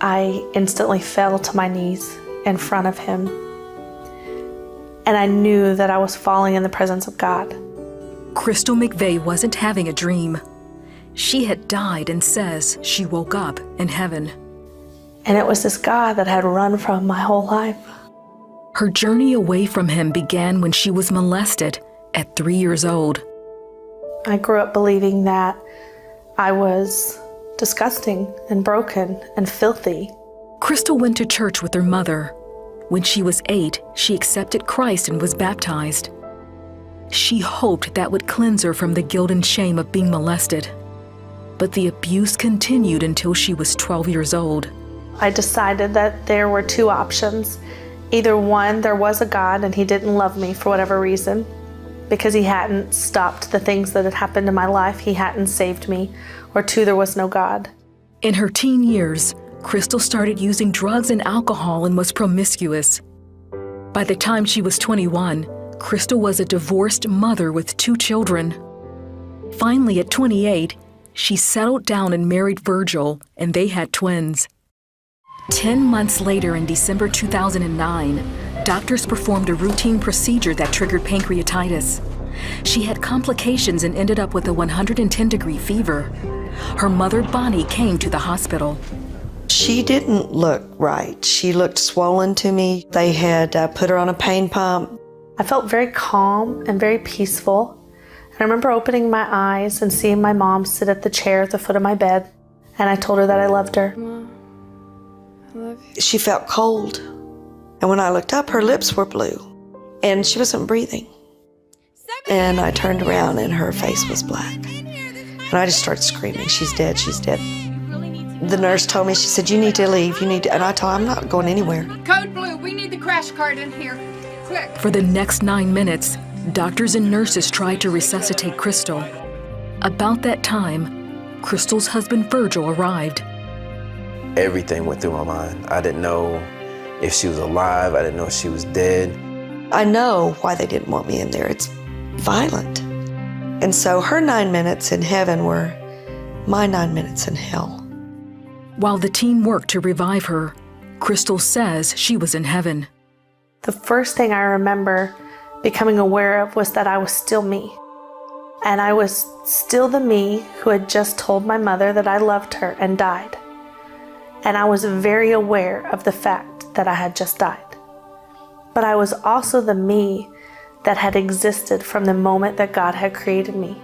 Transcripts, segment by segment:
I instantly fell to my knees in front of him. And I knew that I was falling in the presence of God. Crystal McVeigh wasn't having a dream. She had died and says she woke up in heaven. And it was this God that I had run from my whole life. Her journey away from him began when she was molested at 3 years old. I grew up believing that I was disgusting and broken and filthy. Crystal went to church with her mother. When she was 8, she accepted Christ and was baptized. She hoped that would cleanse her from the guilt and shame of being molested. But the abuse continued until she was 12 years old. I decided that there were two options. Either one, there was a God and he didn't love me for whatever reason, because he hadn't stopped the things that had happened in my life, he hadn't saved me, or two, there was no God. In her teen years, Crystal started using drugs and alcohol and was promiscuous. By the time she was 21, Crystal was a divorced mother with 2 children. Finally, at 28, she settled down and married Virgil, and they had twins. 10 months later, in December 2009, doctors performed a routine procedure that triggered pancreatitis. She had complications and ended up with a 110-degree fever. Her mother, Bonnie, came to the hospital. She didn't look right. She looked swollen to me. They had put her on a pain pump. I felt very calm and very peaceful. And I remember opening my eyes and seeing my mom sit at the chair at the foot of my bed. And I told her that I loved her. Mom, I love you. She felt cold. And when I looked up, her lips were blue. And she wasn't breathing. And I turned around and her face was black. And I just started screaming, she's dead, she's dead. The nurse told me, she said, you need to leave, you need to, and I told her, I'm not going anywhere. Code blue, we need the crash cart in here, quick. For the next 9 minutes, doctors and nurses tried to resuscitate Crystal. About that time, Crystal's husband Virgil arrived. Everything went through my mind. I didn't know if she was alive, I didn't know if she was dead. I know why they didn't want me in there. It's violent. And so her 9 minutes in heaven were my 9 minutes in hell. While the team worked to revive her, Crystal says she was in heaven. The first thing I remember becoming aware of was that I was still me. And I was still the me who had just told my mother that I loved her and died. And I was very aware of the fact that I had just died. But I was also the me that had existed from the moment that God had created me.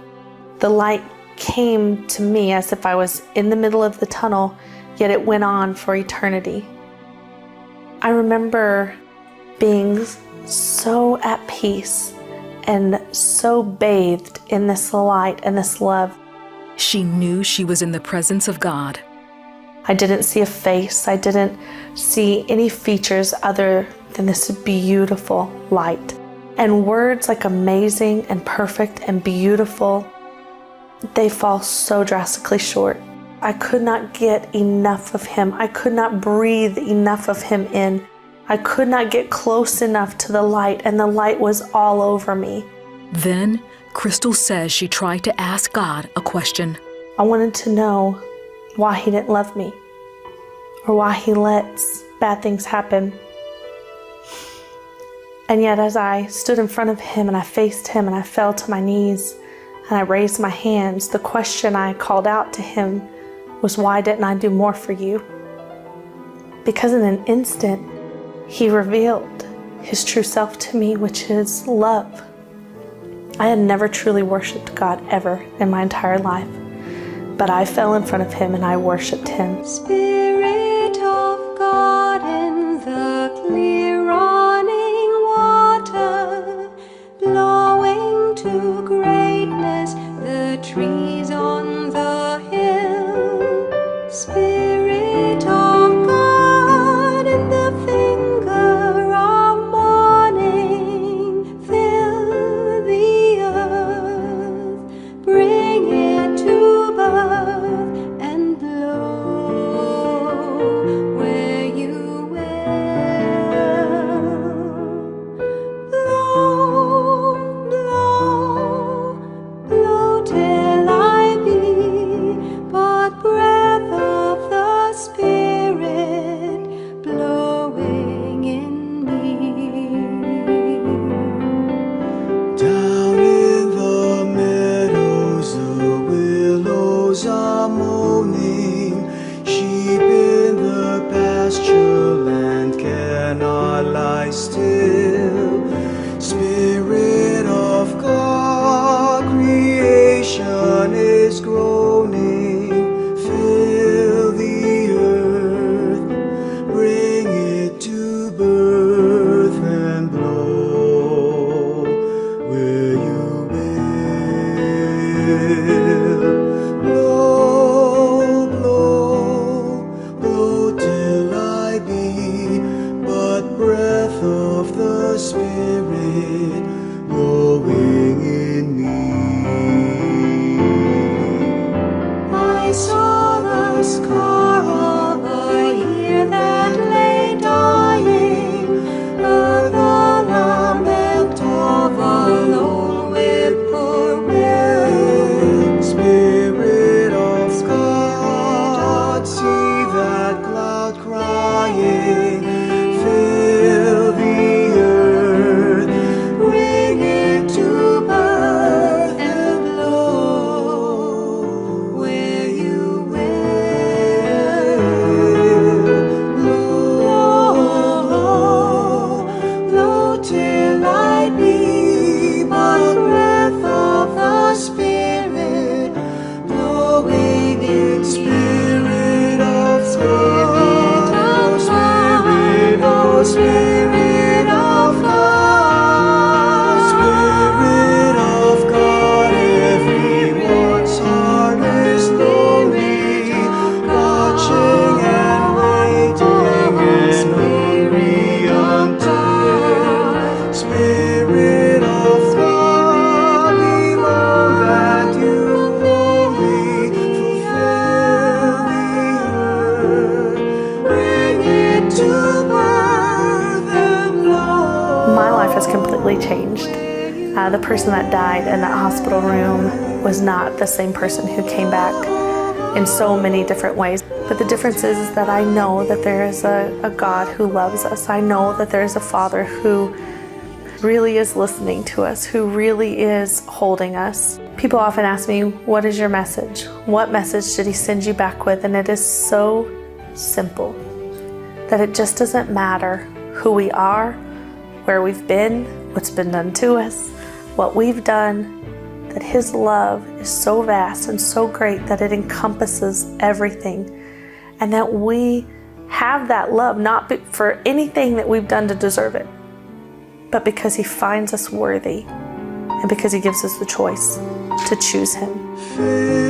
The light came to me as if I was in the middle of the tunnel, yet it went on for eternity. I remember being so at peace and so bathed in this light and this love. She knew she was in the presence of God. I didn't see a face. I didn't see any features other than this beautiful light. And words like amazing and perfect and beautiful, they fall so drastically short. I could not get enough of him. I could not breathe enough of him in. I could not get close enough to the light, and the light was all over me. Then, Crystal says she tried to ask God a question. I wanted to know why he didn't love me, or why he lets bad things happen. And yet as I stood in front of him and I faced him and I fell to my knees and I raised my hands, the question I called out to him was, why didn't I do more for you? Because in an instant, he revealed his true self to me, which is love. I had never truly worshiped God ever in my entire life, but I fell in front of him and I worshiped him. Spirit of God in the clear running water, blowing to greatness the trees on the hill. Spirit of God in the finger of morning, fill the earth, bring it to birth and blow where you will. Blow, blow, blow till I The person that died in that hospital room was not the same person who came back in so many different ways. But the difference is that I know that there is a God who loves us. I know that there is a Father who really is listening to us, who really is holding us. People often ask me, what is your message? What message did he send you back with? And it is so simple that it just doesn't matter who we are, where we've been, what's been done to us, what we've done, that his love is so vast and so great that it encompasses everything. And that we have that love not for anything that we've done to deserve it, but because he finds us worthy and because he gives us the choice to choose him.